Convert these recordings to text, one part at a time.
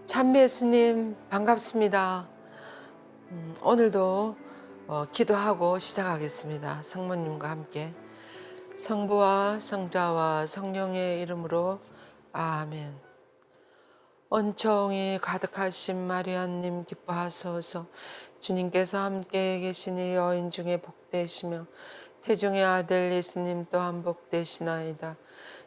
참배 예수님 반갑습니다. 오늘도 기도하고 시작하겠습니다. 성모님과 함께 성부와 성자와 성령의 이름으로 아멘.恩宠이 가득하신 마리아님 기뻐하소서. 주님께서 함께 계시니 여인 중에 복되시며 태중의 아들 예수님 또한 복되시나이다.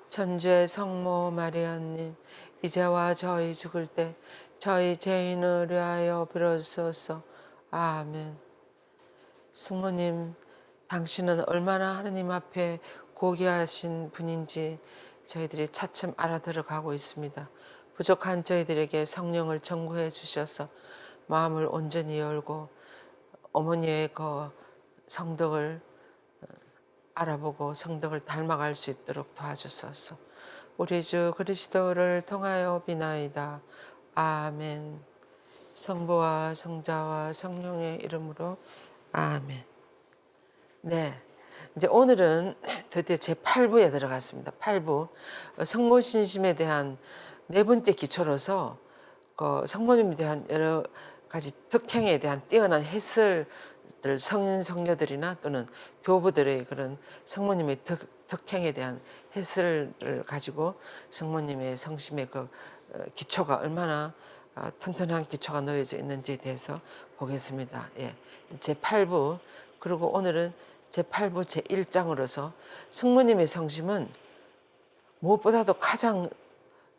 천주의 성모 마리아님, 이제와 저희 죽을 때 저희 죄인을 위하여 빌어주소서. 아멘. 성모님, 당신은 얼마나 하느님 앞에 고귀하신 분인지 저희들이 차츰 알아들어가고 있습니다. 부족한 저희들에게 성령을 전구해 주셔서 마음을 온전히 열고 어머니의 그 성덕을 알아보고 성덕을 닮아갈 수 있도록 도와주소서. 우리 주 그리스도를 통하여 비나이다. 아멘. 성부와 성자와 성령의 이름으로 아멘. 네, 이제 오늘은 드디어 제8부에 들어갔습니다. 8부 성모 신심에 대한 네 번째 기초로서 그 성모님에 대한 여러 가지 특행에 대한 뛰어난 해설들, 성인 성녀들이나 또는 교부들의 그런 성모님의 특행에 대한 해설을 가지고 성모님의 성심의 그 기초가 얼마나 튼튼한 기초가 놓여져 있는지에 대해서 보겠습니다. 예, 제8부 그리고 오늘은 제8부 제1장으로서 성모님의 성심은 무엇보다도 가장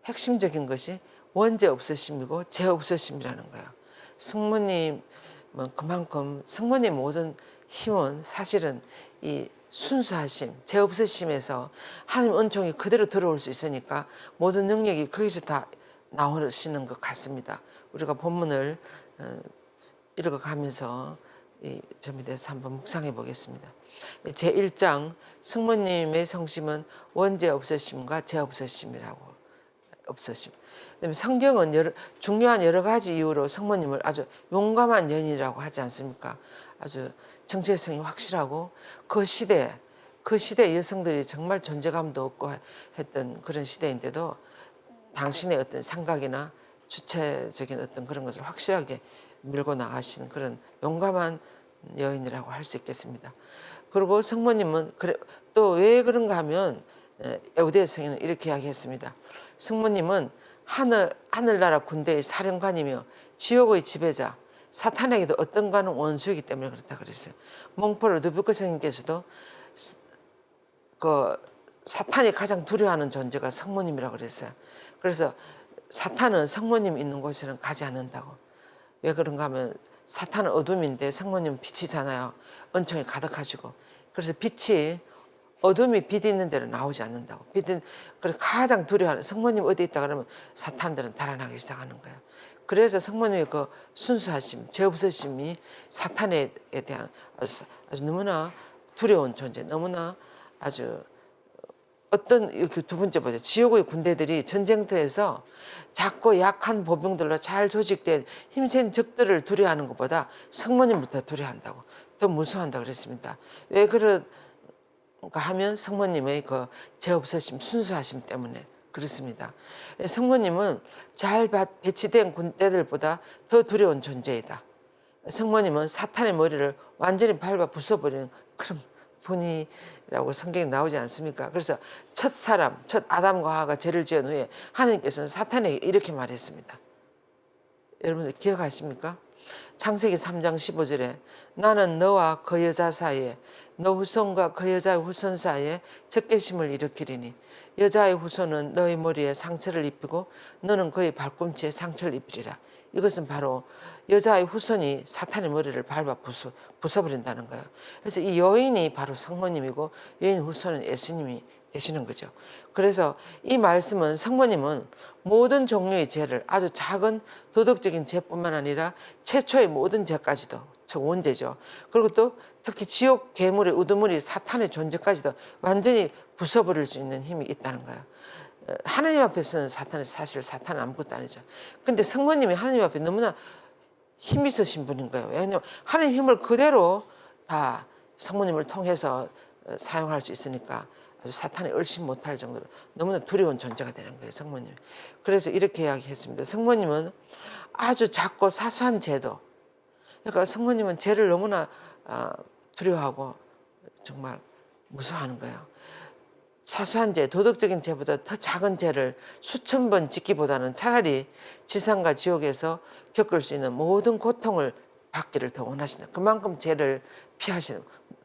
핵심적인 것이 원죄 없으심이고 죄 없으심이라는 거예요. 성모님은 그만큼 성모님 모든 힘은 사실은 이 순수하심, 죄 없으심에서 하나님 은총이 그대로 들어올 수 있으니까 모든 능력이 거기서 다 나오시는 것 같습니다. 우리가 본문을 읽어가면서 이 점에 대해서 한번 묵상해 보겠습니다. 제1장 성모님의 성심은 원죄 없으심과 죄 없으심이라고 없으심. 그다음에 성경은 중요한 여러 가지 이유로 성모님을 아주 용감한 여인이라고 하지 않습니까? 아주 정체성이 확실하고 그 시대 여성들이 정말 존재감도 없고 했던 그런 시대인데도 당신의 어떤 생각이나 주체적인 어떤 그런 것을 확실하게 밀고 나가시는 그런 용감한 여인이라고 할 수 있겠습니다. 그리고 성모님은 또 왜 그런가 하면 에우대 성인은 이렇게 이야기했습니다. 성모님은 하늘나라 군대의 사령관이며 지옥의 지배자, 사탄에게도 어떤가는 원수이기 때문에 그렇다 그랬어요. 몽포르 누부크 성인께서도 그 사탄이 가장 두려워하는 존재가 성모님이라고 그랬어요. 그래서 사탄은 성모님 있는 곳에는 가지 않는다고. 왜 그런가 하면 사탄은 어둠인데 성모님은 빛이잖아요. 은총이 가득하시고. 그래서 어둠이 빛 있는 데로 나오지 않는다고. 그래서 가장 두려워하는 성모님 어디 있다 그러면 사탄들은 달아나기 시작하는 거예요. 그래서 성모님의 그 순수하심, 죄 없으심이 사탄에 대한 아주 너무나 두려운 존재, 너무나 아주 어떤 두 번째 보죠. 지옥의 군대들이 전쟁터에서 작고 약한 보병들로 잘 조직된 힘센 적들을 두려워하는 것보다 성모님부터 두려워한다고, 더 무서워한다고 그랬습니다. 왜 그런가 하면 성모님의 그 죄 없으심, 순수하심 때문에 그렇습니다. 성모님은 잘 배치된 군대들보다 더 두려운 존재이다. 성모님은 사탄의 머리를 완전히 밟아 부숴버리는 그런 분이라고 성경에 나오지 않습니까? 그래서 첫 아담과 하와가 죄를 지은 후에 하나님께서는 사탄에게 이렇게 말했습니다. 여러분들 기억하십니까? 창세기 3장 15절에 나는 너와 그 여자 사이에 너 후손과 그 여자의 후손 사이에 적개심을 일으키리니 여자의 후손은 너의 머리에 상처를 입히고 너는 그의 발꿈치에 상처를 입히리라. 이것은 바로 여자의 후손이 사탄의 머리를 밟아 부숴버린다는 거예요. 그래서 이 여인이 바로 성모님이고 여인 후손은 예수님이 되시는 거죠. 그래서 이 말씀은 성모님은 모든 종류의 죄를, 아주 작은 도덕적인 죄뿐만 아니라 최초의 모든 죄까지도, 저 원죄죠. 그리고 또 특히 지옥 괴물의 우두머리 사탄의 존재까지도 완전히 부숴버릴 수 있는 힘이 있다는 거예요. 하나님 앞에서는 사실 사탄은 아무것도 아니죠. 근데 성모님이 하나님 앞에 너무나 힘 있으신 분인 거예요. 왜냐하면 하나님 힘을 그대로 다 성모님을 통해서 사용할 수 있으니까 아주 사탄이 얼씬 못할 정도로 너무나 두려운 존재가 되는 거예요, 성모님. 그래서 이렇게 이야기했습니다. 성모님은 아주 작고 사소한 죄도, 그러니까 성모님은 죄를 너무나 두려워하고 정말 무서워하는 거예요. 사소한 죄, 도덕적인 죄보다 더 작은 죄를 수천 번 짓기보다는 차라리 지상과 지옥에서 겪을 수 있는 모든 고통을 받기를 더 원하시는, 그만큼 죄를 피하시는,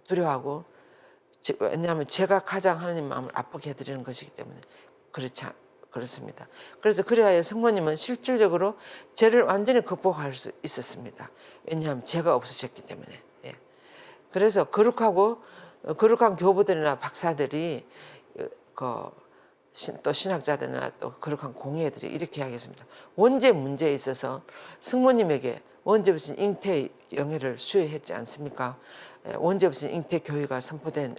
두려워하고, 왜냐하면 죄가 가장 하나님 마음을 아프게 해드리는 것이기 때문에 그렇습니다. 그래서 그래야 성모님은 실질적으로 죄를 완전히 극복할 수 있었습니다. 왜냐하면 죄가 없으셨기 때문에. 예. 그래서 거룩한 교부들이나 박사들이 또 신학자들이나 또 거룩한 공예들이 이렇게 이야기했습니다. 원죄 문제에 있어서 성모님에게 원죄 없인 잉태 영예를 수여했지 않습니까? 원죄 없인 잉태 교회가 선포된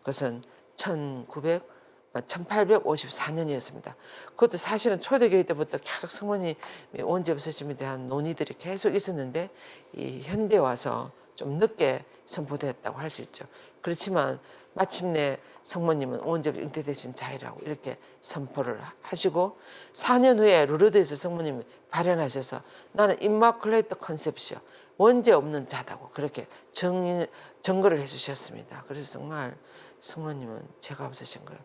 것은 1854년이었습니다. 그것도 사실은 초대교회 때부터 계속 성모님이 원죄 없으심에 대한 논의들이 계속 있었는데 이 현대 와서 좀 늦게 선포됐다고 할 수 있죠. 그렇지만 마침내 성모님은 원죄 잉태되신 자이라고 이렇게 선포를 하시고 4년 후에 루르드에서 성모님이 발현하셔서 나는 임마클레이트 컨셉시오, 원죄 없는 자다고 그렇게 증거를 해주셨습니다. 그래서 정말 성모님은 죄가 없으신 거예요.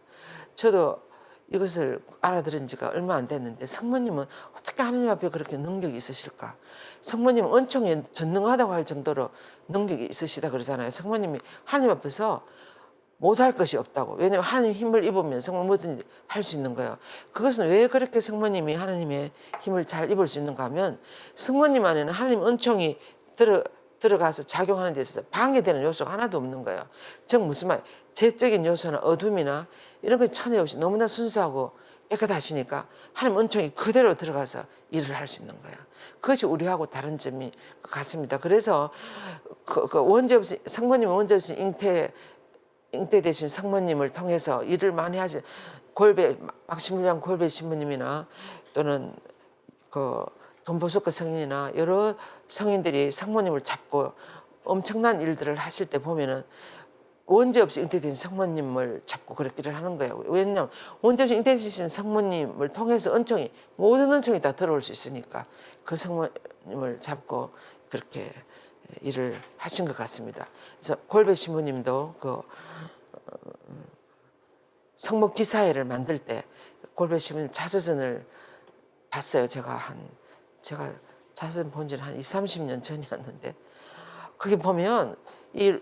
저도 이것을 알아들은 지가 얼마 안 됐는데 성모님은 어떻게 하나님 앞에 그렇게 능력이 있으실까? 성모님은 은총에 전능하다고 할 정도로 능력이 있으시다 그러잖아요. 성모님이 하나님 앞에서 못할 것이 없다고. 왜냐하면 하나님 힘을 입으면 정말 뭐든지 할 수 있는 거예요. 그것은 왜 그렇게 성모님이 하나님의 힘을 잘 입을 수 있는가 하면 성모님 안에는 하나님 은총이 들어가서 작용하는 데 있어서 방해되는 요소가 하나도 없는 거예요. 즉 무슨 말, 죄적인 요소나 어둠이나 이런 것 천에 없이 너무나 순수하고 깨끗하시니까 하나님 은총이 그대로 들어가서 일을 할 수 있는 거예요. 그것이 우리하고 다른 점이 같습니다. 그래서 원죄 없이 성모님은 원죄 없이 잉태 되신 성모님을 통해서 일을 많이 하신 막시밀리안 골베 신부님이나 또는 돈보스코 성인이나 여러 성인들이 성모님을 잡고 엄청난 일들을 하실 때 보면은 원죄 없이 잉태된 성모님을 잡고 그렇게 일을 하는 거예요. 왜냐하면 원죄 없이 잉태되신 성모님을 통해서 모든 은총이 다 들어올 수 있으니까 그 성모님을 잡고 그렇게 일을 하신 것 같습니다. 그래서 골베 신부님도 성모 기사회를 만들 때 골베 신부님 자서전을 봤어요. 제가 자서전 본 지는 한 20, 30년 전이었는데 거기 보면 이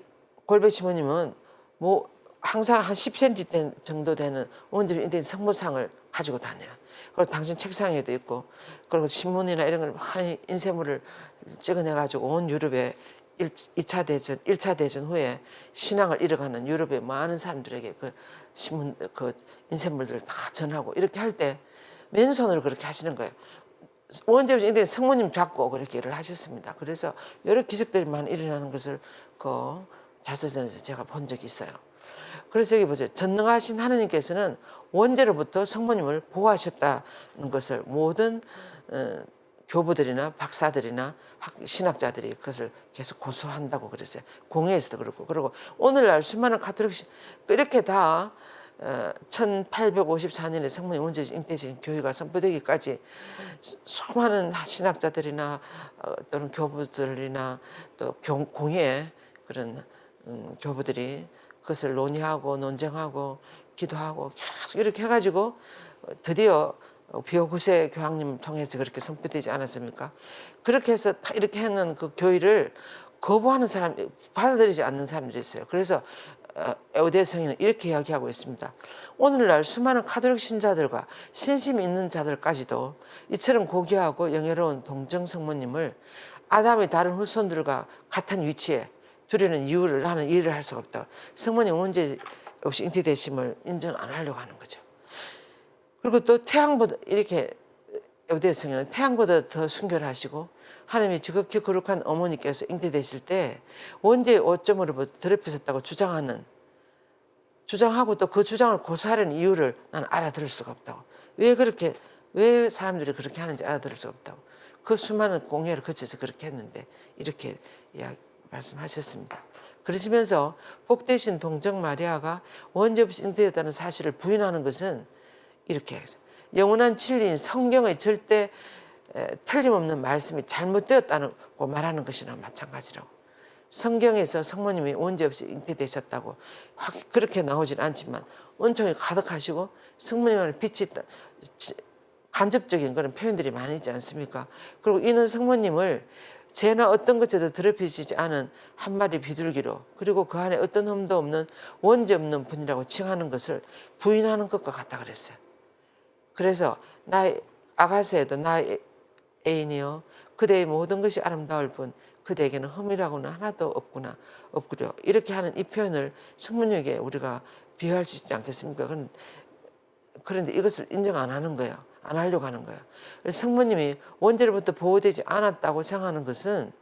골베 신부님은 뭐 항상 한 10cm 정도 되는 원죄로 인된 성모상을 가지고 다녀요. 그리고 당신 책상에도 있고, 그리고 신문이나 이런 걸 많이 인쇄물을 찍어내가지고 온 유럽에 1차 대전 후에 신앙을 잃어가는 유럽의 많은 사람들에게 그 신문, 그 인쇄물들을 다 전하고 이렇게 할 때 맨손으로 그렇게 하시는 거예요. 원죄로 인된 성모님 잡고 그렇게 일을 하셨습니다. 그래서 여러 기적들이 많이 일어나는 것을 그 자서전에서 제가 본 적이 있어요. 그래서 여기 보세요. 전능하신 하나님께서는 원죄로부터 성모님을 보호하셨다는 것을 모든 교부들이나 박사들이나 신학자들이 그것을 계속 고소한다고 그랬어요. 공회에서도 그렇고. 그리고 오늘날 수많은 가톨릭 이렇게 다 1854년에 성모님 원죄 잉태신 교회가 선포되기까지 수많은 신학자들이나 또는 교부들이나 또 공회 그런 교부들이 그것을 논의하고 논쟁하고 기도하고 계속 이렇게 해가지고 드디어 비오구세 교황님 통해서 그렇게 선포되지 않았습니까? 그렇게 해서 이렇게 하는 그 교회를 거부하는 사람, 받아들이지 않는 사람들이 있어요. 그래서 에우대 성인은 이렇게 이야기하고 있습니다. 오늘날 수많은 가톨릭 신자들과 신심 있는 자들까지도 이처럼 고귀하고 영예로운 동정 성모님을 아담의 다른 후손들과 같은 위치에 두려는 이유를 나는 이해를 할 수가 없다. 성모님 원죄 없이 잉태되심을 인정 안 하려고 하는 거죠. 그리고 또 태양보다 이렇게 에우대 성인은 태양보다 더 순결하시고 하나님이 지극히 거룩한 어머니께서 잉태되실 때 원죄의 오점으로 더럽혀졌다고 주장하고 또 그 주장을 고수하려는 이유를 나는 알아들을 수가 없다고. 왜 사람들이 그렇게 하는지 알아들을 수가 없다고. 그 수많은 공예를 거쳐서 그렇게 했는데 이렇게 말씀하셨습니다. 그러시면서 복되신 동정 마리아가 원죄 없이 잉태되었다는 사실을 부인하는 것은 이렇게 해서 영원한 진리인 성경의 절대 틀림없는 말씀이 잘못되었다고 말하는 것이나 마찬가지라고. 성경에서 성모님이 원죄 없이 잉태되셨다고 그렇게 나오진 않지만 은총이 가득하시고 성모님의 빛이 간접적인 그런 표현들이 많이 있지 않습니까? 그리고 이는 성모님을 죄나 어떤 것에도 더럽히시지 않은 한 마리 비둘기로, 그리고 그 안에 어떤 흠도 없는 원죄 없는 분이라고 칭하는 것을 부인하는 것과 같다 그랬어요. 그래서 나의 아가새에도 나의 애인이여 그대의 모든 것이 아름다울 뿐 그대에게는 흠이라고는 하나도 없구려, 이렇게 하는 이 표현을 성모님에게 우리가 비유할 수 있지 않겠습니까? 그런데 이것을 인정 안 하는 거예요. 안 하려고 하는 거예요. 성모님이 원죄로부터 보호되지 않았다고 생각하는 것은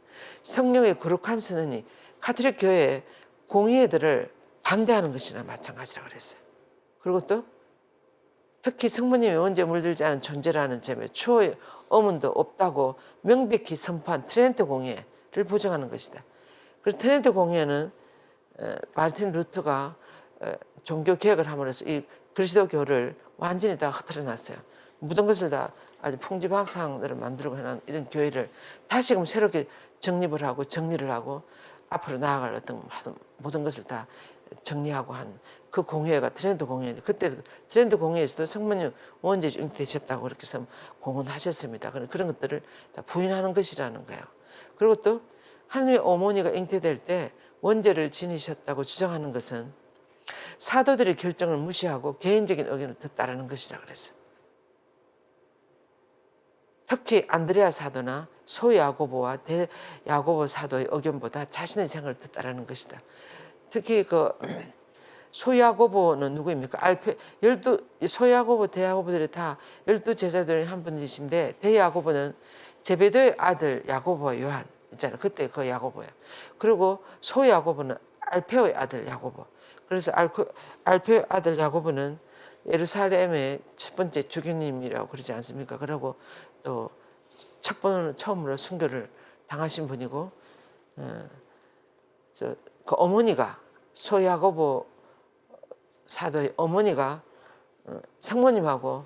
성령의 거룩한 선언이 가톨릭 교회의 공의회들을 반대하는 것이나 마찬가지라고 그랬어요. 그리고 또 특히 성모님이 원죄에 물들지 않은 존재라는 점에 추호의 어문도 없다고 명백히 선포한 트렌트 공의회를 부정하는 것이다. 그래서 트렌트 공의회는 마르틴 루터가 종교 개혁을 함으로써 이 그리스도교를 완전히 다 흐트러놨어요. 모든 것을 다 아주 풍지박산으로 만들고 해놓은 이런 교회를 다시금 새롭게 정립을 하고 정리를 하고 앞으로 나아갈 어떤 모든 것을 다 정리하고 한 그 공회가 트렌드 공회인데, 그때 트렌드 공회에서도 성모님 원죄 잉태되셨다고 그렇게 해서 공언하셨습니다. 그런 것들을 다 부인하는 것이라는 거예요. 그리고 또 하나님의 어머니가 잉태될 때 원죄를 지니셨다고 주장하는 것은 사도들의 결정을 무시하고 개인적인 의견을 따르는 것이라 그랬어요. 특히 안드레아 사도나 소야고보와 대야고보 사도의 의견보다 자신의 생각을 따르는 것이다. 특히 그 소야고보는 누구입니까? 소야고보, 대야고보들이 다 12제자들의 한 분이신데, 대야고보는 제베드의 아들 야고보와 요한 있잖아요. 그때 그 야고보예요. 그리고 소야고보는 알페오의 아들 야고보. 그래서 알페오의 아들 야고보는 예루살렘의 첫 번째 주교님이라고 그러지 않습니까? 그리고 또 처음으로 순교를 당하신 분이고, 그 어머니가 소야고보 사도의 어머니가 성모님하고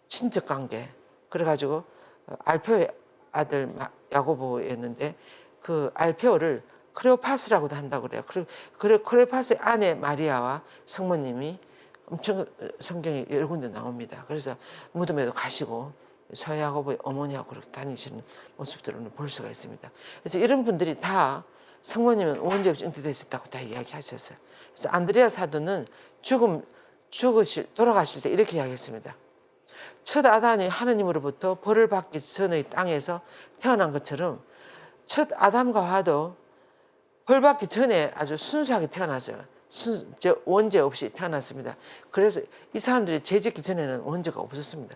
친척 관계, 그래가지고 알페오의 아들 야고보였는데 그 알페오를 크레오파스라고도 한다고 그래요. 그리고 크레오파스의 아내 마리아와 성모님이 엄청 성경에 여러 군데 나옵니다. 그래서 무덤에도 가시고 소야고보의 어머니하고 그렇게 다니시는 모습들을 볼 수가 있습니다. 그래서 이런 분들이 다 성모님은 원죄 없이 잉태되셨다고 다 이야기하셨어요. 그래서 안드레아 사도는 돌아가실 때 이렇게 이야기했습니다. 첫 아담이 하느님으로부터 벌을 받기 전의 땅에서 태어난 것처럼 첫 아담과 하와도 벌 받기 전에 아주 순수하게 태어났어요. 원죄 없이 태어났습니다. 그래서 이 사람들이 죄 짓기 전에는 원죄가 없었습니다.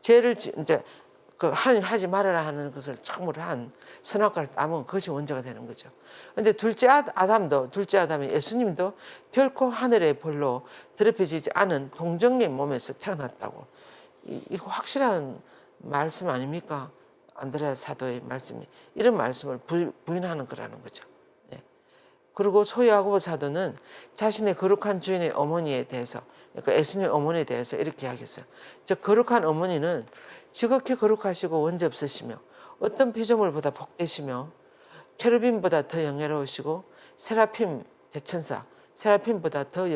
죄를 이제 그 하나님 하지 말아라 하는 것을 참으로 한 선악과를 따먹은 그것이 원죄가 되는 거죠. 그런데 둘째 아담이 예수님도 결코 하늘의 벌로 더럽혀지지 않은 동정녀의 몸에서 태어났다고. 이거 확실한 말씀 아닙니까? 안드레아 사도의 말씀이 이런 말씀을 부인하는 거라는 거죠. 그리고 소야고보 사도는 자신의 거룩한 주인의 어머니에 대해서, 그러니까 예수님의 어머니에 대해서 이렇게 이야기했어요. 저 거룩한 어머니는 지극히 거룩하시고 원죄 없으시며 어떤 피조물보다 복되시며 케루빈보다 더 영예로우시고 세라핌 대천사 세라핌보다 더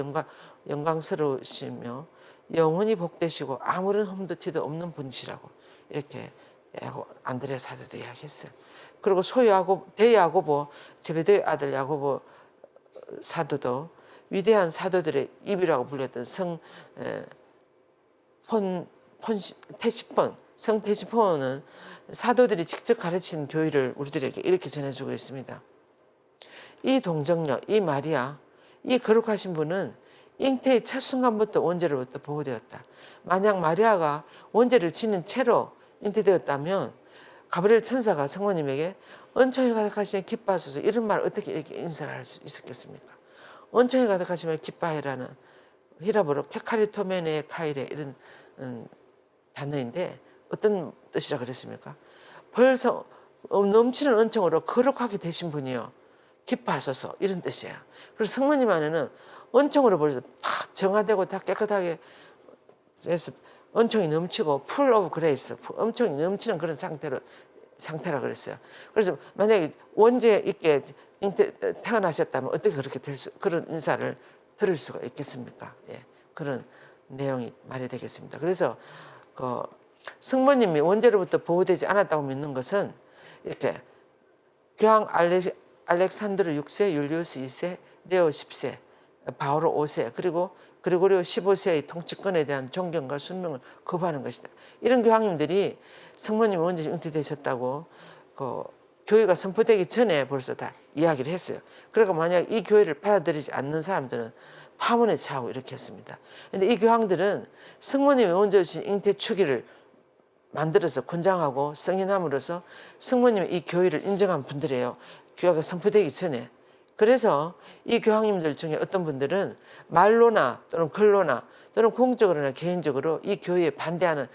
영광스러우시며 영원히 복되시고 아무런 흠도 티도 없는 분이시라고 이렇게 안드레아 사도도 이야기했어요. 그리고 대야고보 제베드의 아들 야고보 사도도 위대한 사도들의 입이라고 불렸던 성테시폰은 사도들이 직접 가르친 교리를 우리들에게 이렇게 전해주고 있습니다. 이 동정녀, 이 마리아, 이 거룩하신 분은 잉태의 첫 순간부터 원죄로부터 보호되었다. 만약 마리아가 원죄를 지닌 채로 잉태되었다면 가브리엘 천사가 성모님에게 은총이 가득하시니 기뻐하소서, 이런 말 어떻게 이렇게 인사를 할 수 있었겠습니까? 은총이 가득하시면 기뻐해라는 히라보로 케카리토메네 카이레 이런 단어인데 어떤 뜻이라 그랬습니까? 벌써 넘치는 은총으로 거룩하게 되신 분이요, 기뻐하소서 이런 뜻이에요. 그래서 성모님 안에는 은총으로 벌써 팍 정화되고 다 깨끗하게 해서 은총이 넘치고 풀 오브 그레이스, 은총이 넘치는 그런 상태라 그랬어요. 그래서 만약에 원죄 있게 태어나셨다면 어떻게 그렇게 그런 인사를 들을 수가 있겠습니까? 예, 그런 내용이 말이 되겠습니다. 그래서 그 성모님이 원죄로부터 보호되지 않았다고 믿는 것은 이렇게 교황 알렉산드로 6세, 율리우스 2세, 레오 10세, 바오로 5세, 그리고 그리고리오 15세의 통치권에 대한 존경과 순명을 거부하는 것이다. 이런 교황님들이 성모님이 언제 잉태되셨다고 그 교회가 선포되기 전에 벌써 다 이야기를 했어요. 그러니까 만약 이 교회를 받아들이지 않는 사람들은 파문에 처하고 이렇게 했습니다. 그런데 이 교황들은 성모님이 언제 오신 잉태 주기를 만들어서 권장하고 승인함으로써 성모님의 이 교회를 인정한 분들이에요. 교회가 선포되기 전에. 그래서 이 교황님들 중에 어떤 분들은 말로나 또는 글로나 또는 공적으로나 개인적으로 이 교회에 반대하는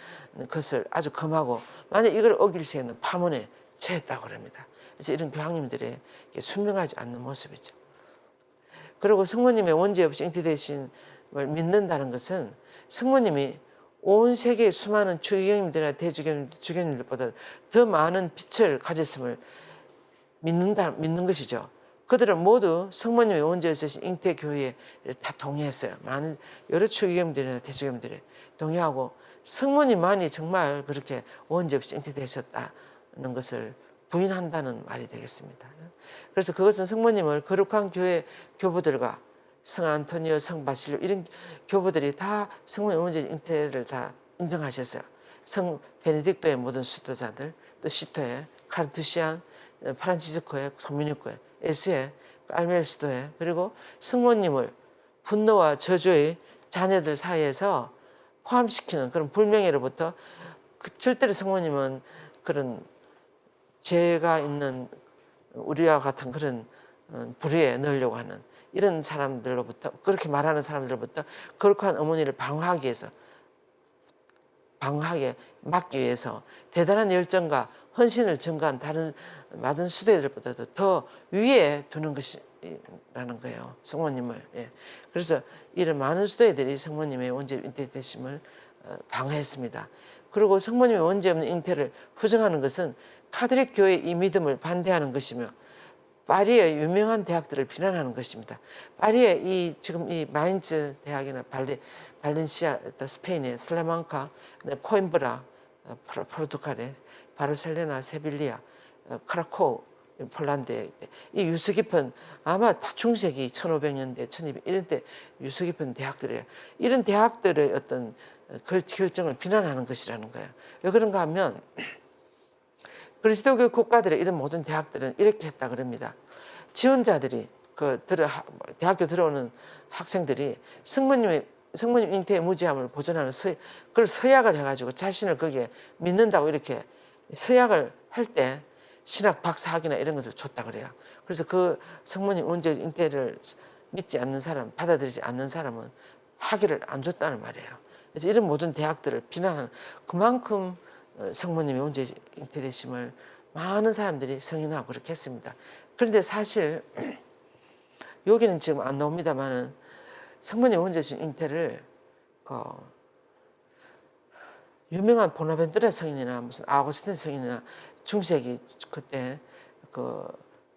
것을 아주 금하고 만약 이걸 어길 시에는 파문에 처했다고 합니다. 그래서 이런 교황님들의 순명하지 않는 모습이죠. 그리고 성모님의 원죄 없이 잉태되신을 믿는다는 것은 성모님이 온 세계의 수많은 주교님들이나 대주교님들보다 더 많은 빛을 가졌음을 믿는 것이죠. 그들은 모두 성모님의 원죄 없으신 잉태 교회에 다 동의했어요. 많은 여러 주교님들이나 대주교님들이 동의하고 성모님만이 정말 그렇게 원죄 없이 잉태되셨다는 것을 부인한다는 말이 되겠습니다. 그래서 그것은 성모님을 거룩한 교회 교부들과 성 안토니오, 성 바실로 이런 교부들이 다 성모님 원죄 잉태를 다 인정하셨어요. 성 베네딕토의 모든 수도자들, 또 시토의 카르투시안, 프란치스코의 도미니코의 예수의 깔멜스도의 그리고 성모님을 분노와 저주의 자녀들 사이에서 포함시키는 그런 불명예로부터 절대로 성모님은 그런 죄가 있는 우리와 같은 그런 불의에 넣으려고 하는 이런 사람들로부터 그렇게 말하는 사람들로부터 거룩한 어머니를 방어하게 막기 위해서 대단한 열정과 헌신을 증거한 다른 많은 수도들보다도 더 위에 두는 것이라는 거예요. 성모님을. 예. 그래서 이런 많은 수도들이 성모님의 원죄 잉태되심을 방어했습니다. 그리고 성모님의 원죄 없는 잉태를 부정하는 것은 카톨릭 교회의 이 믿음을 반대하는 것이며 파리의 유명한 대학들을 비난하는 것입니다. 파리의 지금 이 마인츠 대학이나 발렌시아, 스페인의 슬라망카, 코임브라, 포르투갈의 바르셀로나, 세빌리아, 크라코우, 폴란드의 이 유수 깊은 아마 다 중세기 1500년대, 1200 이런 때 유수 깊은 대학들이에요. 이런 대학들의 어떤 결정을 비난하는 것이라는 거예요. 왜 그런가 하면 그리스도교 국가들의 이런 모든 대학들은 이렇게 했다 그럽니다. 지원자들이 대학교 들어오는 학생들이 성모님 잉태의 무죄함을 보존하는 그걸 서약을 해가지고 자신을 거기에 믿는다고 이렇게 서약을 할 때 신학 박사학위나 이런 것을 줬다 그래요. 그래서 그 성모님 원죄 잉태를 믿지 않는 사람, 받아들이지 않는 사람은 학위를 안 줬다는 말이에요. 그래서 이런 모든 대학들을 비난하는 그만큼 성모님의 원죄 잉태되심을 많은 사람들이 승인하고 그렇게 했습니다. 그런데 사실 여기는 지금 안 나옵니다만은 성모님 원죄 잉태를 유명한 보나벤투라 성인이나 무슨 아우구스틴 성인이나 중세기 그때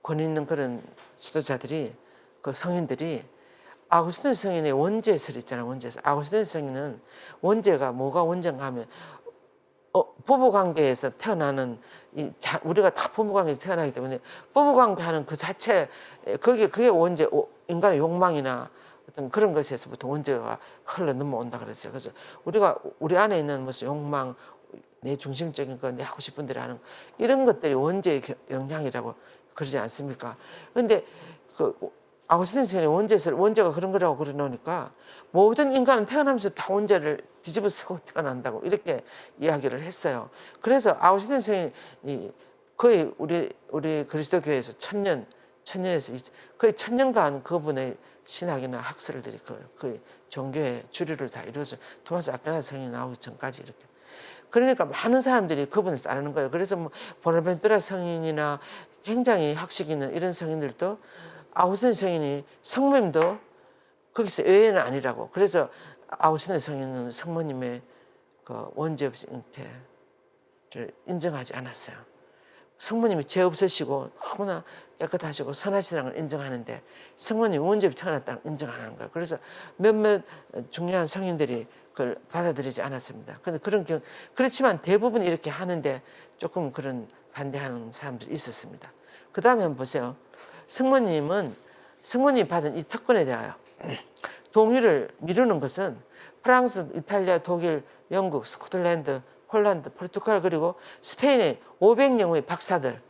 권 있는 그런 수도자들이 성인들이 아우구스틴 성인의 원죄설 있잖아요. 원죄설. 아우구스틴 성인은 원죄가 뭐가 원죄인가 하면 부부관계에서 태어나는 우리가 다 부부관계에서 태어나기 때문에 부부관계하는 그 자체 그게 원죄 인간의 욕망이나 어떤 그런 것에서부터 원죄가 흘러 넘어온다 그랬어요. 그래서 우리 안에 있는 무슨 욕망, 내 중심적인 거, 내 하고 싶은 대로 하는 이런 것들이 원죄의 영향이라고 그러지 않습니까? 그런데 아우구스틴 선생님의 원죄가 그런 거라고 그러놓으니까 모든 인간은 태어나면서 다 원죄를 뒤집어 쓰고 태어난다고 이렇게 이야기를 했어요. 그래서 아우구스틴 선생님이 거의 우리 그리스도교회에서 천년에서 거의 1000년간 그분의 신학이나 학설들이 거의 종교의 주류를 다 이루어서 토마스 아퀴나 성인이 나오기 전까지 이렇게. 그러니까 많은 사람들이 그분을 따르는 거예요. 그래서 보나벤투라 성인이나 굉장히 학식 있는 이런 성인들도 아우스틴 성인이 성모님도 거기서 외에는 아니라고. 그래서 아우스틴 성인은 성모님의 그 원죄 없이 잉태를 인정하지 않았어요. 성모님이 죄 없으시고 너무나 깨끗하시고 선하시다는 걸 인정하는데 성모님이 원죄 없이 태어났다는 걸 인정 안 하는 거예요. 그래서 몇몇 중요한 성인들이 그걸 받아들이지 않았습니다. 근데 그렇지만 대부분 이렇게 하는데 조금 그런 반대하는 사람들이 있었습니다. 그 다음에 한번 보세요. 성모님이 받은 이 특권에 대하여 동의를 미루는 것은 프랑스, 이탈리아, 독일, 영국, 스코틀랜드, 홀란드, 포르투갈 그리고 스페인의 500명의 박사들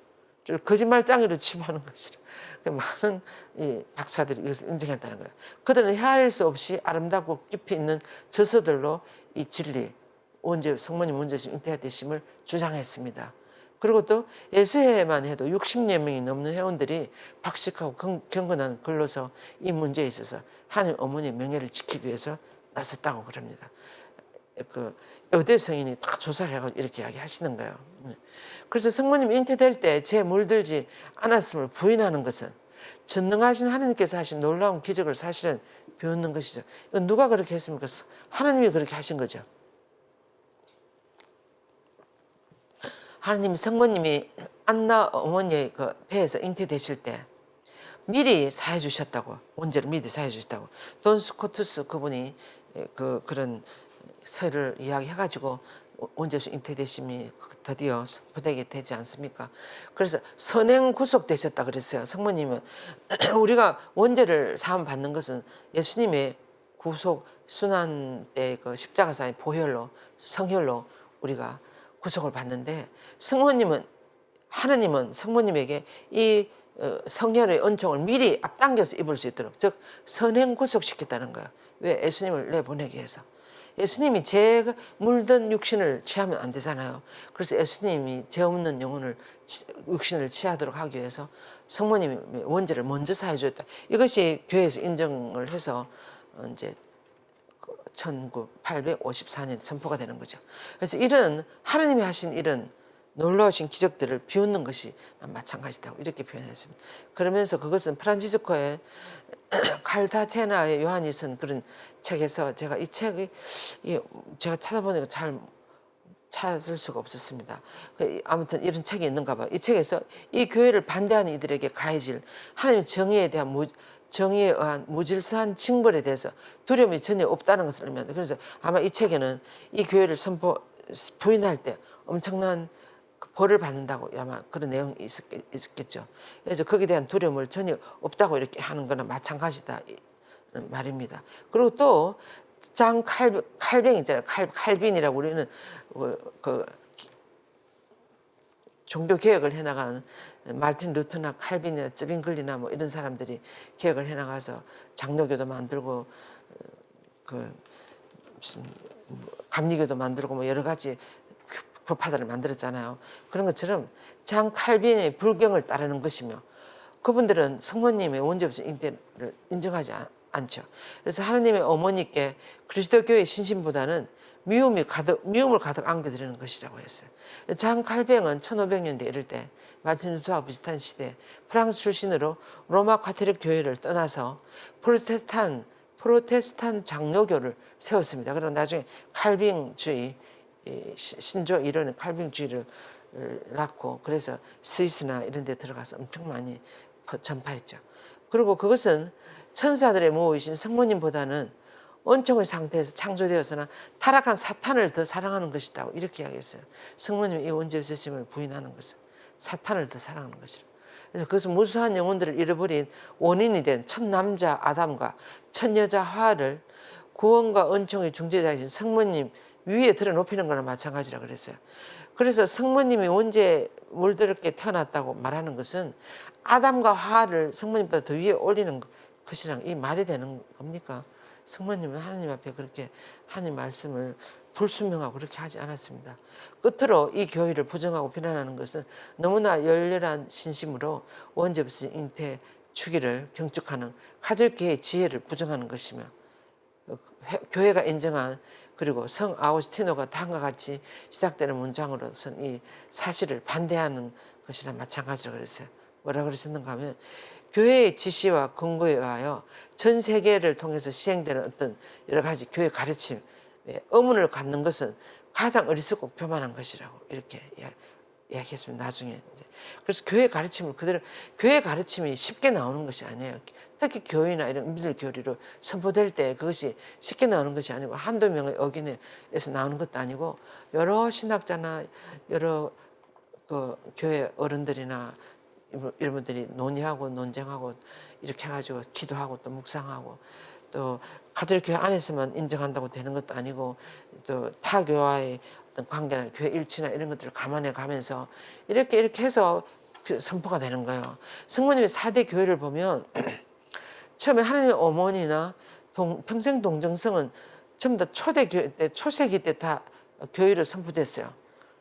거짓말장이로 치부하는 것이라 많은 이 박사들이 이것을 인정했다는 거예요. 그들은 헤아릴 수 없이 아름답고 깊이 있는 저서들로 이 진리, 성모님 원죄 잉태가 되심을 주장했습니다. 그리고 또 예수회만 해도 60여 명이 넘는 회원들이 박식하고 경건한 글로서 이 문제에 있어서 하나님 어머니의 명예를 지키기 위해서 나섰다고 그럽니다. 그 여대 성인이 다 조사를 해가지고 이렇게 이야기하시는 거예요. 그래서 성모님 잉태될 때 죄 물들지 않았음을 부인하는 것은 전능하신 하나님께서 하신 놀라운 기적을 사실은 비웃는 것이죠. 이건 누가 그렇게 했습니까? 하나님이 그렇게 하신 거죠. 하나님이 성모님이 안나 어머니의 그 배에서 잉태되실 때 미리 사해 주셨다고, 원죄를 미리 사해 주셨다고. 돈 스코투스 그분이 그런 설을 이야기해가지고 원죄 잉태되심이 드디어 선포되게 되지 않습니까? 그래서 선행 구속되셨다 그랬어요. 성모님은 우리가 원죄를 사함 받는 것은 예수님의 구속 순환 때 그 십자가상의 보혈로 성혈로 우리가 구속을 받는데 하나님은 성모님에게 이 성령의 은총을 미리 앞당겨서 입을 수 있도록 즉 선행 구속시켰다는 거예요. 왜? 예수님을 내보내기 위해서. 예수님이 죄 물든 육신을 취하면 안 되잖아요. 그래서 예수님이 죄 없는 육신을 취하도록 하기 위해서 성모님이 원죄를 먼저 사해 주었다. 이것이 교회에서 인정을 해서 이제 1854년 선포가 되는 거죠. 그래서 하나님이 하신 이런 놀라우신 기적들을 비웃는 것이 마찬가지다고 이렇게 표현했습니다. 그러면서 그것은 프란치스코의 칼타체나의 요한이 쓴 그런 책에서 제가 이 책이 제가 찾아보니까 잘 찾을 수가 없었습니다. 아무튼 이런 책이 있는가 봐요. 이 책에서 이 교회를 반대하는 이들에게 가해질 하나님의 정의에 의한 무질서한 징벌에 대해서 두려움이 전혀 없다는 것을 의미합니다. 그래서 아마 이 책에는 이 교회를 부인할 때 엄청난 벌을 받는다고 아마 그런 내용이 있었겠죠. 그래서 거기에 대한 두려움을 전혀 없다고 이렇게 하는 거나 마찬가지다 말입니다. 그리고 또 칼뱅 있잖아요. 칼빈이라고 우리는 그 종교 개혁을 해나가는 말틴 루터나 칼빈이나 쯔빙글리나 뭐 이런 사람들이 개혁을 해나가서 장로교도 만들고 무슨 감리교도 만들고 뭐 여러 가지 법파들을 만들었잖아요. 그런 것처럼 장 칼빈의 불경을 따르는 것이며 그분들은 성모님의 원죄 없이 잉태를 인정하지 않죠. 그래서 하나님의 어머니께 그리스도교의 신심보다는 미움을 가득 안겨드리는 것이라고 했어요. 장 칼뱅은 1500년대 이럴 때 마르틴 루터와 비슷한 시대 프랑스 출신으로 로마 가톨릭 교회를 떠나서 프로테스탄 장로교를 세웠습니다. 그리고 나중에 칼뱅주의 신조 이론의 칼뱅주의를 낳고 그래서 스위스나 이런 데 들어가서 엄청 많이 전파했죠. 그리고 그것은 천사들의 모이신 성모님보다는 은총의 상태에서 창조되었으나 타락한 사탄을 더 사랑하는 것이다 이렇게 이야기했어요. 성모님이 이 원죄 없으심을 부인하는 것은 사탄을 더 사랑하는 것이다. 그래서 그것은 무수한 영혼들을 잃어버린 원인이 된 첫 남자 아담과 첫 여자 하와를 구원과 은총의 중재자이신 성모님 위에 들어높이는 거나 마찬가지라 그랬어요. 그래서 성모님이 원죄에 물들게 태어났다고 말하는 것은 아담과 하와를 성모님보다 더 위에 올리는 것이랑 이 말이 되는 겁니까? 성모님은 하나님 앞에 그렇게 하나님 말씀을 불순명하고 그렇게 하지 않았습니다. 끝으로 이 교회를 부정하고 비난하는 것은 너무나 열렬한 신심으로 원죄 없이 잉태 주기를 경축하는 가톨교회의 지혜를 부정하는 것이며 교회가 인정한 그리고 성 아우구스티노가 다음과 같이 시작되는 문장으로선 이 사실을 반대하는 것이나 마찬가지라고 그랬어요. 뭐라 그러셨는가 하면 교회의 지시와 근거에 의하여 전 세계를 통해서 시행되는 어떤 여러 가지 교회 가르침에 의문을 갖는 것은 가장 어리석고 교만한 것이라고 이렇게 이야기했습니다. 나중에 이제. 그래서 교회 가르침을 그대로 교회 가르침이 쉽게 나오는 것이 아니에요. 특히 교회나 이런 믿을 교리로 선포될 때 그것이 쉽게 나오는 것이 아니고 한두 명의 의견에서 나오는 것도 아니고 여러 신학자나 여러 그 교회 어른들이나 이런 분들이 논의하고 논쟁하고 이렇게 해가지고 기도하고 또 묵상하고 또 가톨릭 교회 안에서만 인정한다고 되는 것도 아니고 또 타 교회와의 어떤 관계나 교회 일치나 이런 것들을 감안해 가면서 이렇게 해서 그 선포가 되는 거예요. 성모님의 4대 교회를 보면 처음에 하나님의 어머니나 평생 동정성은 전부 다 초대교회 때 초세기 때 다 교회로 선포됐어요.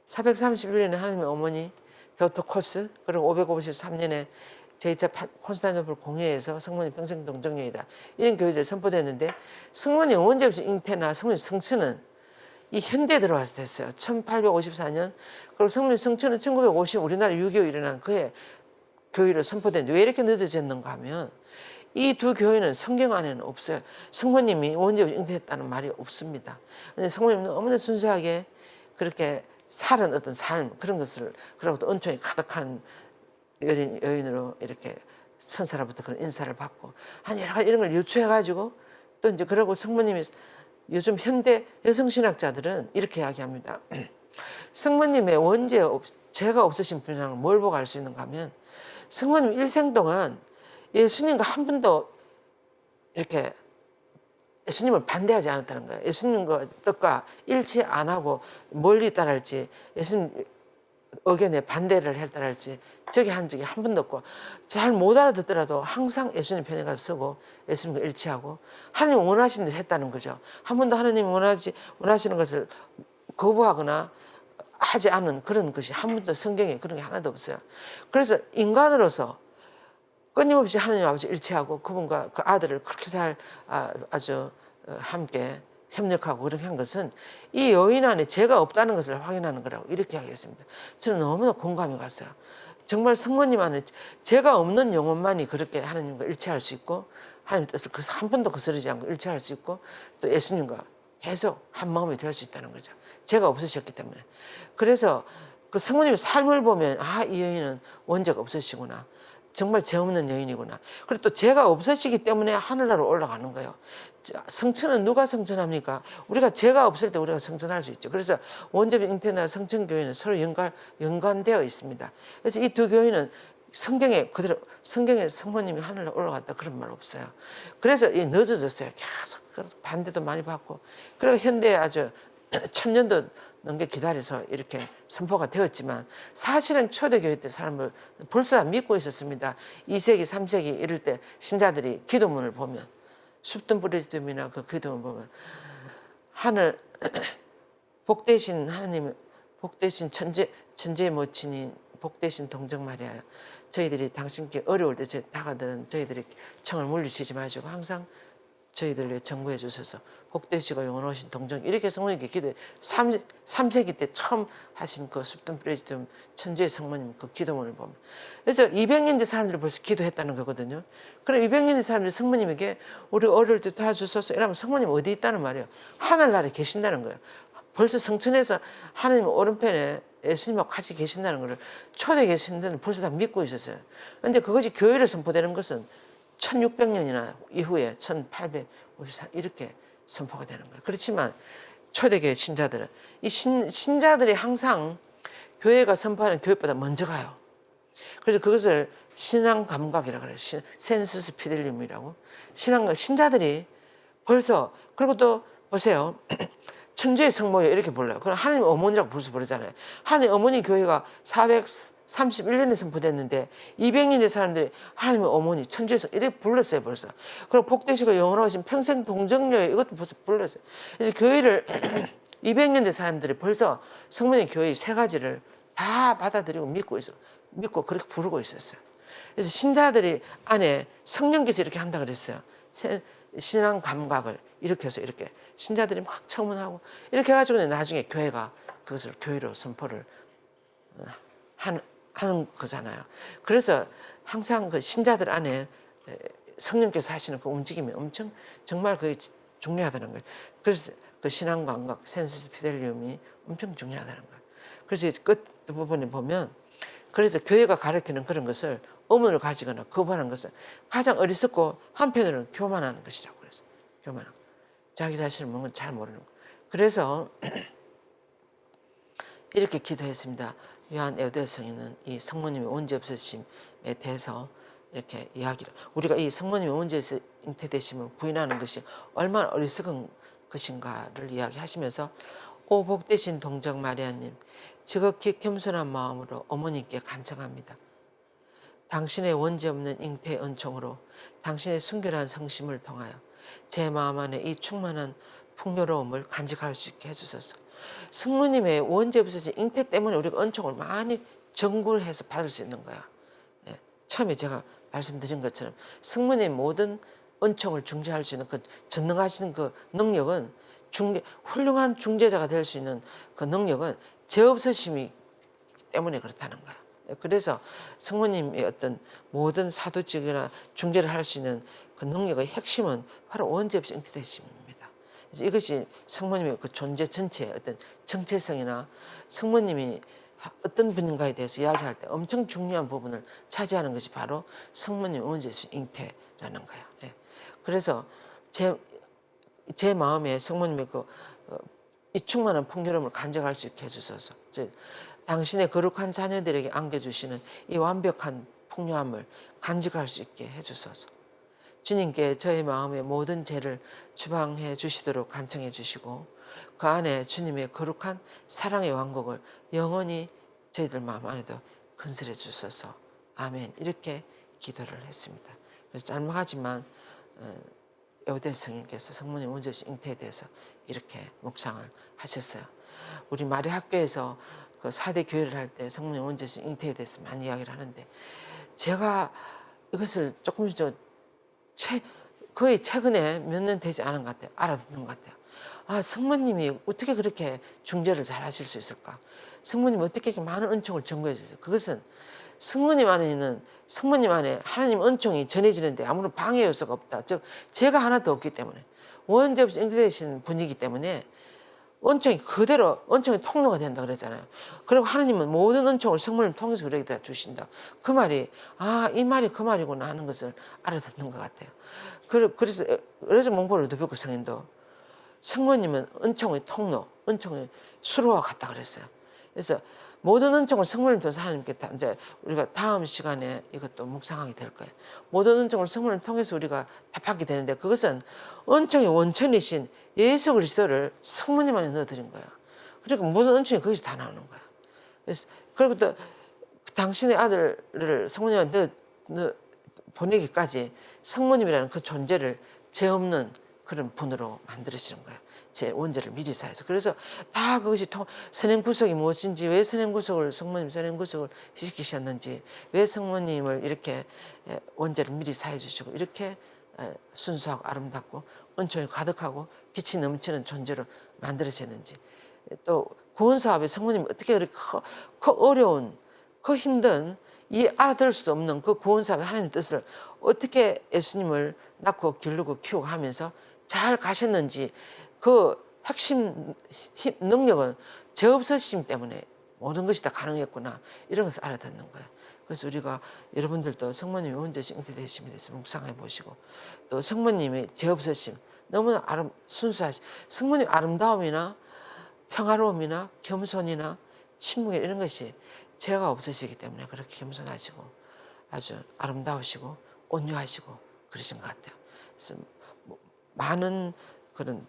431년에 하나님의 어머니 데오토코스 그리고 553년에 제2차 콘스탄티노플 공회에서 성모님 평생 동정녀이다 이런 교회들이 선포됐는데 성모님 원죄없이 잉태나 성모님 성천은 이 현대에 들어와서 됐어요. 1854년 그리고 성모님 성천은 1950 우리나라 6.25 일어난 그해 교회로 선포됐는데 왜 이렇게 늦어졌는가 하면 이 두 교회는 성경 안에는 없어요. 성모님이 원죄없이 잉태했다는 말이 없습니다. 근데 성모님은 너무나 순수하게 그렇게 살은 어떤 삶 그런 것을 그리고 또 은총이 가득한 여인으로 이렇게 천사로부터 그런 인사를 받고 한 여러 가지 이런 걸 유추해 가지고 또 이제 그러고 성모님이 요즘 현대 여성 신학자들은 이렇게 이야기합니다. 성모님의 죄가 없으신 분이라는 뭘 보고 알 수 있는가 하면 성모님 일생 동안 예수님과 한 번도 이렇게 예수님을 반대하지 않았다는 거예요. 예수님과 뜻과 일치 안 하고 멀리 따랄지 예수님 의견에 반대를 했다랄지 저기 한 적이 한 번도 없고 잘 못 알아듣더라도 항상 예수님 편에 가서 서고 예수님과 일치하고 하나님 원하시는 대로 했다는 거죠. 한 번도 하나님 원하시는 것을 거부하거나 하지 않은 그런 것이 한 번도 성경에 그런 게 하나도 없어요. 그래서 인간으로서 끊임없이 하나님 아버지 일치하고 그분과 그 아들을 그렇게 잘 아주 함께 협력하고 그렇게 한 것은 이 여인 안에 죄가 없다는 것을 확인하는 거라고 이렇게 하겠습니다. 저는 너무나 공감이 갔어요. 정말 성모님 안에 죄가 없는 영혼만이 그렇게 하나님과 일치할 수 있고 하나님 뜻을 한 번도 거스르지 않고 일치할 수 있고 또 예수님과 계속 한 마음이 될 수 있다는 거죠. 죄가 없으셨기 때문에. 그래서 그 성모님의 삶을 보면 이 여인은 원죄가 없으시구나. 정말 죄 없는 여인이구나. 그리고 또 죄가 없으시기 때문에 하늘나라로 올라가는 거예요. 성천은 누가 성천합니까? 우리가 죄가 없을 때 우리가 성천할 수 있죠. 그래서 원죄 잉태나 성천교회는 서로 연관되어 있습니다. 그래서 이 두 교회는 성경에 그대로 성경에 성모님이 하늘로 올라갔다 그런 말 없어요. 그래서 늦어졌어요. 계속 반대도 많이 받고 그리고 현대에 아주 천년도 넘게 기다려서 이렇게 선포가 되었지만 사실은 초대교회 때 사람을 벌써 다 믿고 있었습니다. 2세기, 3세기 이럴 때 신자들이 기도문을 보면 숲든 브레지듬이나 그 기도문 보면 하늘 복되신 하나님, 복되신 천주의 모친인 복되신 동정 마리아요. 저희들이 당신께 어려울 때 다가드는 저희들의 청을 물리치지 마시고 항상 저희들 위해 정부해 주셔서 복되시고 영원하신 동정 이렇게 성모님께 기도해 3세기 때 처음 하신 그 숲든 프레지듬 천주의 성모님 그 기도문을 보면 그래서 200년 된 사람들이 벌써 기도했다는 거거든요. 그럼 200년 된 사람들이 성모님에게 우리 어릴 때 도와주셔서 이러면 성모님 어디 있다는 말이에요. 하늘나라에 계신다는 거예요. 벌써 성천에서 하나님 오른편에 예수님하고 같이 계신다는 것을 초대에 계신다는 벌써 다 믿고 있었어요. 그런데 그것이 교회로 선포되는 것은 1600년이나 이후에 1854 이렇게 선포가 되는 거예요. 그렇지만 초대교회 신자들은 이 신자들이 항상 교회가 선포하는 교회보다 먼저 가요. 그래서 그것을 신앙 감각이라고 그래요. 센수스 피델리움이라고. 신자들이 벌써 그리고 또 보세요. 천주의 성모여 이렇게 불러요. 그럼 하나님 어머니라고 벌써 부르잖아요. 하나님 어머니 교회가 431년에 선포됐는데 200년 된 사람들이 하나님의 어머니 천주의 성 이렇게 불렀어요 벌써. 그리고 복되시고 영원하신 평생 동정녀 이것도 벌써 불렀어요. 그래서 교회를 200년 된 사람들이 벌써 성모님 교회 세 가지를 다 받아들이고 믿고 그렇게 부르고 있었어요. 그래서 신자들이 안에 성령께서 이렇게 한다 그랬어요. 신앙 감각을 이렇게 해서 이렇게 신자들이 막 청문하고 이렇게 해가지고 나중에 교회가 그것을 교회로 선포를 하는 거잖아요. 그래서 항상 그 신자들 안에 성령께서 하시는 그 움직임이 엄청 정말 그게 중요하다는 거예요. 그래서 그 신앙 감각, 센스 피델리움이 엄청 중요하다는 거예요. 그래서 끝 부분에 보면 그래서 교회가 가르치는 그런 것을 의문을 가지거나 거부하는 것은 가장 어리석고 한편으로는 교만한 것이라고 그랬어요. 교만한 거. 자기 자신을 뭔가 잘 모르는 거. 그래서 이렇게 기도했습니다. 요한 에우대성에는 이 성모님의 원죄 없으심에 대해서 이렇게 이야기를 우리가 이 성모님의 원죄에서 잉태되심을 부인하는 것이 얼마나 어리석은 것인가를 이야기하시면서 오 복되신 동정 마리아님 지극히 겸손한 마음으로 어머니께 간청합니다. 당신의 원죄 없는 잉태의 은총으로 당신의 순결한 성심을 통하여 제 마음 안에 이 충만한 풍요로움을 간직할 수 있게 해주소서. 성모님의 원죄 없으신 잉태 때문에 우리가 은총을 많이 정굴해서 받을 수 있는 거야. 예. 처음에 제가 말씀드린 것처럼 성모님의 모든 은총을 중재할 수 있는 그 전능하신 그 능력은 훌륭한 중재자가 될 수 있는 그 능력은 죄 없으심이 때문에 그렇다는 거야. 그래서 성모님의 어떤 모든 사도직이나 중재를 할 수 있는 그 능력의 핵심은 바로 원죄 없이 잉태되심입니다. 그래서 이것이 성모님의 그 존재 전체의 어떤 정체성이나 성모님이 어떤 분인가에 대해서 이야기할 때 엄청 중요한 부분을 차지하는 것이 바로 성모님의 원죄 없이 잉태라는 거야. 예. 그래서 제 마음에 성모님의 이 충만한 풍요로움을 간직할 수 있게 해주소서. 당신의 거룩한 자녀들에게 안겨주시는 이 완벽한 풍요함을 간직할 수 있게 해주소서. 주님께 저의 마음의 모든 죄를 주방해 주시도록 간청해 주시고 그 안에 주님의 거룩한 사랑의 왕국을 영원히 저희들 마음 안에도 건설해 주소서. 아멘. 이렇게 기도를 했습니다. 그래서 짤막하지만 에우대 성인께서 성모님 원죄 없이 잉태에 대해서 이렇게 묵상을 하셨어요. 우리 마리아 학교에서 그 4대 교회를 할 때 성모님 원죄 없이 잉태에 대해서 많이 이야기를 하는데 제가 이것을 조금씩 거의 최근에 몇 년 되지 않은 것 같아요. 알아듣는 것 같아요. 아, 성모님이 어떻게 그렇게 중재를 잘 하실 수 있을까? 성모님이 어떻게 이렇게 많은 은총을 전거해 주세요? 그것은 성모님 안에 하나님 은총이 전해지는데 아무런 방해 요소가 없다. 즉 죄가 하나도 없기 때문에 원죄 없이 잉태되신 분이기 때문에 은총이 그대로 은총의 통로가 된다 그랬잖아요. 그리고 하나님은 모든 은총을 성모님 통해서 우리에게 주신다. 그 말이 이 말이 그 말이구나 하는 것을 알아듣는 것 같아요. 그래서 몽골 루도비코 성인도 성모님은 은총의 통로, 은총의 수로와 같다 그랬어요. 그래서 모든 은총을 성모님 통해서 하나님께 이제 우리가 다음 시간에 이것도 묵상하게 될 거예요. 모든 은총을 성모님 통해서 우리가 다 받게 되는데 그것은 은총의 원천이신 예수 그리스도를 성모님 안에 넣어드린 거야. 그러니까 모든 은총이 거기서 다 나오는 거야. 그리고 또 당신의 아들을 성모님한테 보내기까지 성모님이라는 그 존재를 죄 없는 그런 분으로 만들으시는 거예요. 제 원죄를 미리 사해서. 그래서 다 그것이 선행구속이 무엇인지, 왜 성모님 선행구속을 시키셨는지, 왜 성모님을 이렇게 원죄를 미리 사해 주시고 이렇게 순수하고 아름답고 은총이 가득하고 빛이 넘치는 존재로 만들어졌는지, 또 구원사업에 성모님이 어떻게 그렇게 어려운 그 힘든 알아들을 수도 없는 그 구원사업의 하나님의 뜻을 어떻게 예수님을 낳고 기르고 키우고 하면서 잘 가셨는지 그 핵심 능력은 죄 없으심 때문에 모든 것이 다 가능했구나 이런 것을 알아듣는 거예요. 그래서 우리가 여러분들도 성모님의 원죄식 잉태되심에 대해서 묵상해 보시고 또 성모님의 죄 없으심 너무나 순수하신 성모님 아름다움이나 평화로움이나 겸손이나 침묵 이런 것이 죄가 없으시기 때문에 그렇게 겸손하시고 아주 아름다우시고 온유하시고 그러신 것 같아요. 그래서 많은 그런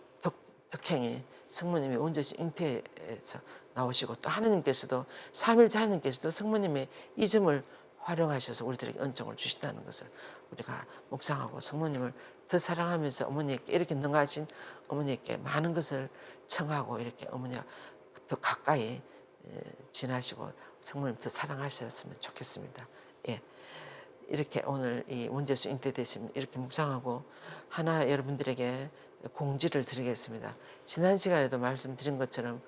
덕행이 성모님의 원죄식 잉태에서 나오시고 또 하나님께서도 삼일째 하나님께서도 성모님의 이 점을 활용하셔서 우리들에게 은총을 주신다는 것을 우리가 묵상하고 성모님을 더 사랑하면서 어머니께 이렇게 능하신 어머니께 많은 것을 청하고 이렇게 어머니와 더 가까이 지나시고 성모님 더 사랑하셨으면 좋겠습니다. 예. 이렇게 오늘 이 원죄식 잉태되심 이렇게 묵상하고 하나 여러분들에게 공지를 드리겠습니다. 지난 시간에도 말씀드린 것처럼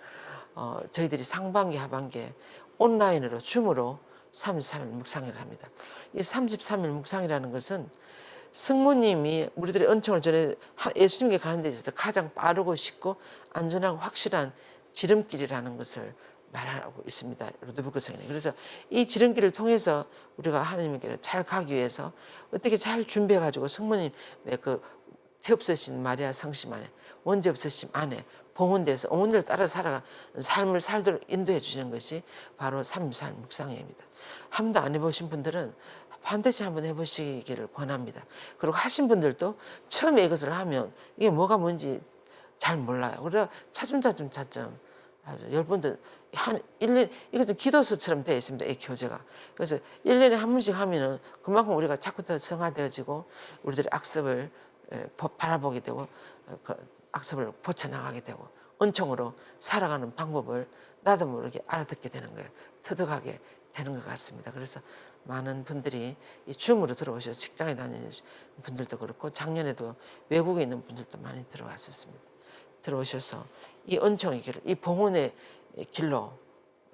저희들이 상반기 하반기에 온라인으로 줌으로 33일 묵상을 합니다. 이 33일 묵상이라는 것은 성모님이 우리들의 은총을 전해 예수님께 가는 데 있어서 가장 빠르고 쉽고 안전하고 확실한 지름길이라는 것을 말하고 있습니다. 루드비크 성인이. 그래서 이 지름길을 통해서 우리가 하나님께 잘 가기 위해서 어떻게 잘 준비해 가지고 성모님의 그 태없으신 마리아 성심 안에 원죄 없으심 안에 봉헌돼서 어머니를 따라 살아가는 삶을 살도록 인도해 주시는 것이 바로 3.3 묵상회입니다. 한 번도 안 해보신 분들은 반드시 한번 해보시기를 권합니다. 그리고 하신 분들도 처음에 이것을 하면 이게 뭐가 뭔지 잘 몰라요. 그래서 차츰 아주 10번도 한 1년, 이것은 기도서처럼 되어 있습니다. 이 교재가. 그래서 1년에 한 번씩 하면은 그만큼 우리가 자꾸 더 성화되어지고 우리들의 악습을 바라보게 되고 그 악습을 고쳐나가게 되고 은총으로 살아가는 방법을 나도 모르게 알아듣게 되는 거예요. 터득하게 되는 것 같습니다. 그래서 많은 분들이 이 줌으로 들어오셔서 직장에 다니는 분들도 그렇고 작년에도 외국에 있는 분들도 많이 들어왔었습니다. 들어오셔서 이 은총의 길, 이 봉헌의 길로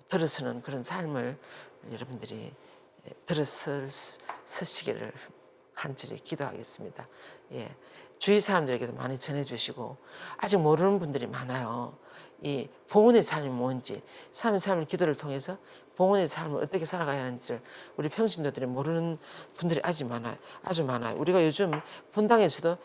들어서는 그런 삶을 여러분들이 들어서시기를 간절히 기도하겠습니다. 예. 주위 사람들에게도 많이 전해주시고 아직 모르는 분들이 많아요. 이 봉헌의 삶이 뭔지 3.3일 기도를 통해서 봉헌의 삶을 어떻게 살아가야 하는지를 우리 평신도들이 모르는 분들이 아주 많아요. 우리가 요즘 본당에서도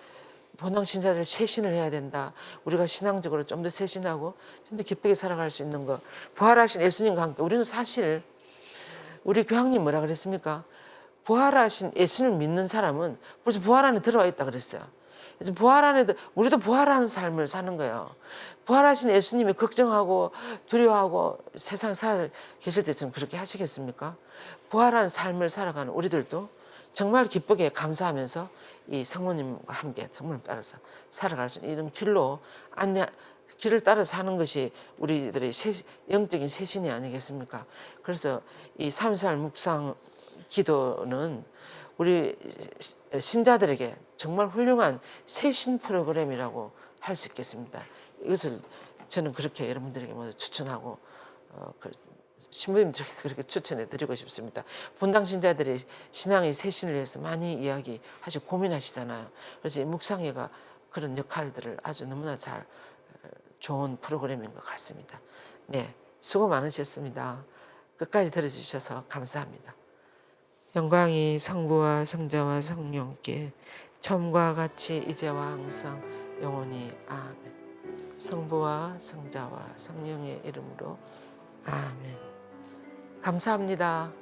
본당 신자들 쇄신을 해야 된다. 우리가 신앙적으로 좀 더 쇄신하고 좀 더 기쁘게 살아갈 수 있는 것. 부활하신 예수님과 함께 우리는 사실 우리 교황님 뭐라 그랬습니까? 부활하신 예수님을 믿는 사람은 벌써 부활 안에 들어와 있다 그랬어요. 그래서 부활 안에도 우리도 부활하는 삶을 사는 거예요. 부활하신 예수님이 걱정하고 두려워하고 세상 살아 계실 때처럼 그렇게 하시겠습니까? 부활한 삶을 살아가는 우리들도 정말 기쁘게 감사하면서 이 성모님과 함께 성모님 따라서 살아갈 수 있는 이런 길을 따라 사는 것이 우리들의 영적인 쇄신이 아니겠습니까? 그래서 이 3.3 묵상 기도는 우리 신자들에게 정말 훌륭한 쇄신 프로그램이라고 할 수 있겠습니다. 이것을 저는 그렇게 여러분들에게 모두 추천하고 신부님들에게 그렇게 추천해 드리고 싶습니다. 본당 신자들의 신앙의 쇄신을 위해서 많이 이야기하시고 고민하시잖아요. 그래서 이 묵상회가 그런 역할들을 아주 너무나 잘 좋은 프로그램인 것 같습니다. 네, 수고 많으셨습니다. 끝까지 들어주셔서 감사합니다. 영광이 성부와 성자와 성령께 처음과 같이 이제와 항상 영원히 아멘. 성부와 성자와 성령의 이름으로 아멘. 감사합니다.